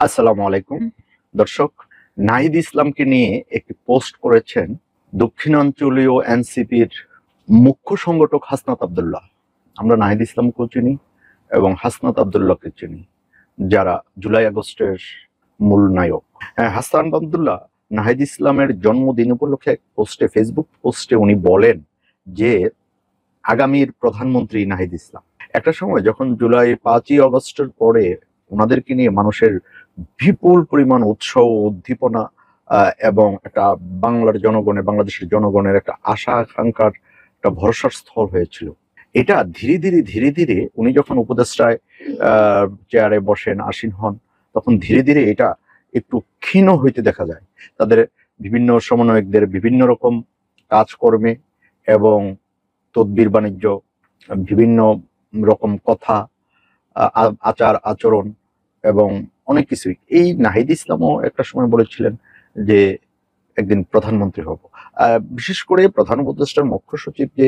আসসালামু আলাইকুম দর্শক, নাহিদ ইসলামকে নিয়ে একটি পোস্ট করেছেন দক্ষিণাঞ্চলীয় এনসিপির মুখ্য সংগঠক হাসনাত আব্দুল্লাহ। আমরা নাহিদ ইসলামকেও চিনি এবং হাসনাত আব্দুল্লাহকে চিনি, যারা জুলাই আগস্টের মূল নায়ক। হাসনাত আব্দুল্লাহ নাহিদ ইসলামের জন্মদিন উপলক্ষে এক পোস্টে, ফেসবুক পোস্টে উনি বলেন যে আগামীর প্রধানমন্ত্রী নাহিদ ইসলাম। একটা সময় যখন জুলাই 5ই আগস্টের পরে ওনাদেরকে নিয়ে মানুষের বিপুল পরিমাণ উৎসাহ উদ্দীপনা এবং একটা বাংলাদেশের জনগণের একটা আশা আকাঙ্ক্ষার একটা ভরসার স্থল হয়েছিল। এটা ধীরে ধীরে উনি যখন উপদেষ্টায় চেয়ারে বসেন, আসীন হন, তখন ধীরে ধীরে এটা একটু ক্ষীণ হইতে দেখা যায়। তাদের বিভিন্ন সমন্বয়কদের বিভিন্ন রকম কাজকর্মে এবং তদবির বাণিজ্য, বিভিন্ন রকম কথা, আচার আচরণ এবং অনেক কিছুই। এই নাহিদ ইসলামও একটা সময় বলেছিলেন যে একদিন প্রধানমন্ত্রী হব। বিশেষ করে প্রধান উপদেষ্টার মুখ্য সচিব যে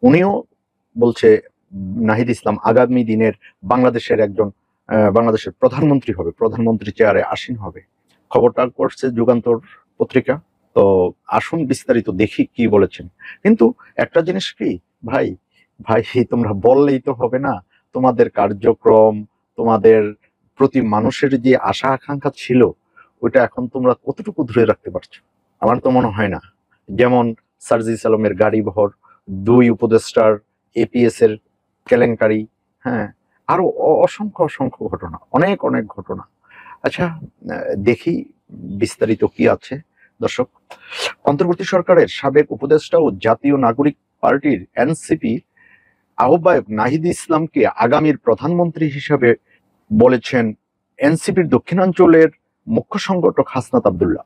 উনিও বলছে নাহিদ ইসলাম আগামী দিনের বাংলাদেশের প্রধানমন্ত্রী হবে, প্রধানমন্ত্রী চেয়ারে আসীন হবে। খবরটা করছে যুগান্তর পত্রিকা। তো আসুন বিস্তারিত দেখি কি বলেছেন। কিন্তু একটা জিনিস কি ভাই ভাই তোমরা বললেই তো হবে না। তোমাদের কার্যক্রম, তোমাদের প্রতি মানুষের যে আশা আকাঙ্ক্ষা ছিল, ওইটা এখন তোমরা কতটুকু ধরে রাখতে পারছো? আমার তো মনে হয় না। যেমন সার্জিস আলমের গাড়ি বহর, 2 উপদেষ্টার এপিএস এর কেলেঙ্কারি, হ্যাঁ, আরো অসংখ্য অসংখ্য ঘটনা, অনেক অনেক ঘটনা। আচ্ছা, দেখি বিস্তারিত কি আছে। দর্শক, অন্তর্বর্তী সরকারের সাবেক উপদেষ্টা ও জাতীয় নাগরিক পার্টির এনসিপি আহ্বায়ক নাহিদ ইসলামকে আগামীর প্রধানমন্ত্রী হিসাবে বলেছেন এনসিপির দক্ষিণাঞ্চলের মুখ্য সংগঠক হাসনাত আব্দুল্লাহ।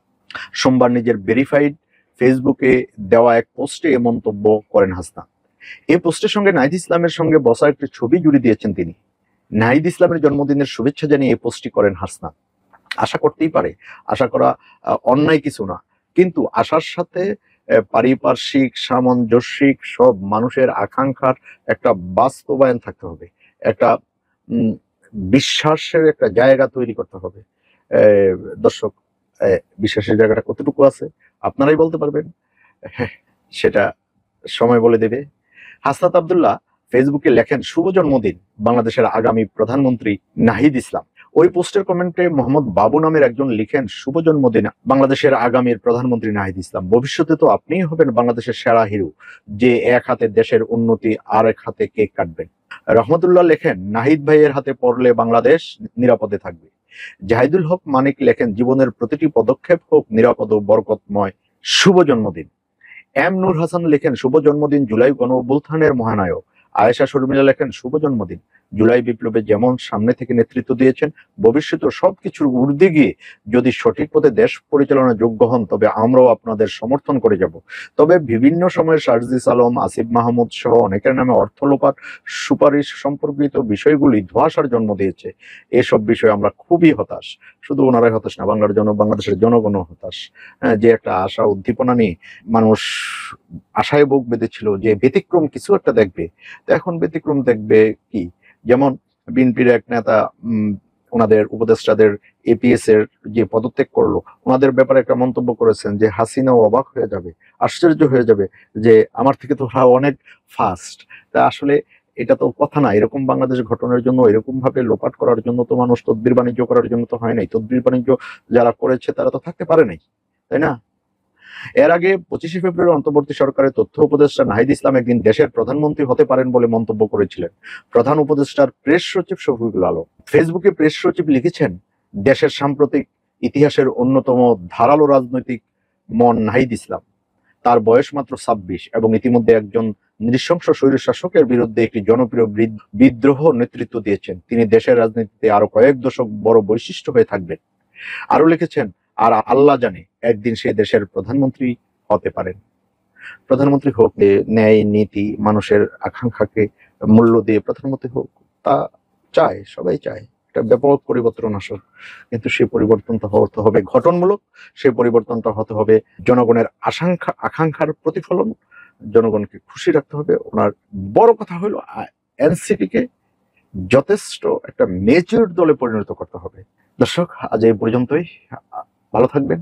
সোমবার নিজের ভেরিফাইড ফেসবুকে দেওয়া এক পোস্টে এ মন্তব্য করেন হাসনাত। এই পোস্টের সঙ্গে নাহিদ ইসলামের সঙ্গে বসা একটি ছবি জুড়ে দিয়েছেন তিনি। নাহিদ ইসলামের জন্মদিনের শুভেচ্ছা জানিয়ে এই পোস্টটি করেন হাসনাত। আশা করতেই পারে, আশা করা অন্যায় কিছু না, কিন্তু আশার সাথে পারিপার্শ্বিক সামঞ্জস্যিক সব মানুষের আকাঙ্ক্ষার একটা বাস্তবায়ন থাকতে হবে, একটা বিশ্বাসের একটা জায়গা তৈরি করতে হবে। দর্শক, বিশ্বাসের জায়গাটা কতটুকু আছে আপনারাই বলতে পারবেন, সেটা সময় বলে দেবে। হাসনাত আব্দুল্লাহ ফেসবুকে লেখেন, শুভ জন্মদিন বাংলাদেশের আগামী প্রধানমন্ত্রী নাহিদ ইসলাম। ওই পোস্টের কমেন্টে মোহাম্মদ বাবু নামের একজন লিখেন, শুভ জন্মদিন বাংলাদেশের আগামীর প্রধানমন্ত্রী নাহিদ ইসলাম। ভবিষ্যতে তো আপনিই হবেন বাংলাদেশের সেরা হিরো, যে এক হাতে দেশের উন্নতি আর এক হাতে কেক কাটবেন। রহমতুল্লাহ লেখেন, নাহিদ ভাইয়ের হাতে পড়লে বাংলাদেশ নিরাপদে থাকবে। জাহিদুল হক মানিক লেখেন, জীবনের প্রতিটি পদক্ষেপ হোক নিরাপদ ও বরকতময়, শুভ জন্মদিন। এম নূর হাসান লেখেন, শুভ জন্মদিন জুলাই গণ অভ্যুত্থানের মহানায়ক। আয়েশা শর্মিলা লেখেন, শুভ জন্মদিন। জুলাই বিপ্লবে যেমন সামনে থেকে নেতৃত্ব দিয়েছেন, ভবিষ্যতে সবকিছুর ঊর্ধ্বে গিয়ে যদি সঠিক পথে দেশ পরিচালনা যোগ্য হন, তবে আমরাও আপনাদের সমর্থন করে যাব। তবে বিভিন্ন সময়ে সার্জিস আলম, আসিফ মাহমুদ সহ অনেকের নামে অর্থ লোপাট সুপারিশ সম্পর্কিত বিষয়গুলি ধোঁয়াশার জন্ম দিয়েছে। এসব বিষয়ে আমরা খুবই হতাশ। শুধু ওনারাই হতাশ না, বাংলাদেশের জনগণও হতাশ। যে একটা আশা উদ্দীপনা নিয়ে মানুষ আশায় বুক বেঁধেছিল যে ব্যতিক্রম কিছু একটা দেখবে, তো এখন ব্যতিক্রম দেখবে কি? যেমন বিএনপির এক নেতা ওনাদের উপদেষ্টাদের এপিএস এর যে পদত্যাগ করলো, ওনাদের ব্যাপারে একটা মন্তব্য করেছেন যে হাসিনাও অবাক হয়ে যাবে, আশ্চর্য হয়ে যাবে যে আমার থেকে তো ওরা অনেক ফাস্ট। তা আসলে এটা তো কথা না। এরকম বাংলাদেশ ঘটনার জন্য, এরকম ভাবে লোপাট করার জন্য তো মানুষ তদবির বাণিজ্য করার জন্য তো হয় নাই। তদবির বাণিজ্য যারা করেছে তারা তো থাকতে পারে নাই, তাই না? এর আগে 25শে ফেব্রুয়ারি অন্তর্বর্তী সরকারের তথ্য উপদেষ্টা নাহিদ ইসলাম একদিন দেশের প্রধানমন্ত্রী হতে পারেন বলে মন্তব্য করেছিলেন প্রধান উপদেষ্টার প্রেস সচিব শফিকুল আলম। ফেসবুকে প্রেস সচিব লিখেছেন, দেশের সাম্প্রতিক ইতিহাসের অন্যতম ধারালো রাজনৈতিক মন নাহিদ ইসলাম। তার বয়স মাত্র 26 এবং ইতিমধ্যে একজন নৃশংস স্বৈরশাসকের বিরুদ্ধে একটি জনপ্রিয় বিদ্রোহ নেতৃত্ব দিয়েছেন। তিনি দেশের রাজনীতিতে আরো কয়েক দশক বড় বৈশিষ্ট্য হয়ে থাকবেন। আরো লিখেছেন, আর আল্লাহ জানে একদিন সে দেশের প্রধানমন্ত্রী হতে পারেন। প্রধানমন্ত্রী হোক, ন্যায় নীতি মানুষের আকাঙ্ক্ষাকে মূল্য দিয়ে প্রধানমন্ত্রী হোক, তা চায়, সবাই চায় একটা ব্যাপক পরিবর্তন আসুক। কিন্তু সেই পরিবর্তনটা হতে হবে গঠনমূলক, সেই পরিবর্তনটা হতে হবে জনগণের আকাঙ্ক্ষার প্রতিফলন, জনগণকে খুশি রাখতে হবে। ওনার বড় কথা হলো এনসিপি কে যথেষ্ট একটা মেচিউর দলে পরিণত করতে হবে। দর্শক আজ এই পর্যন্তই। ভালো থাকবেন,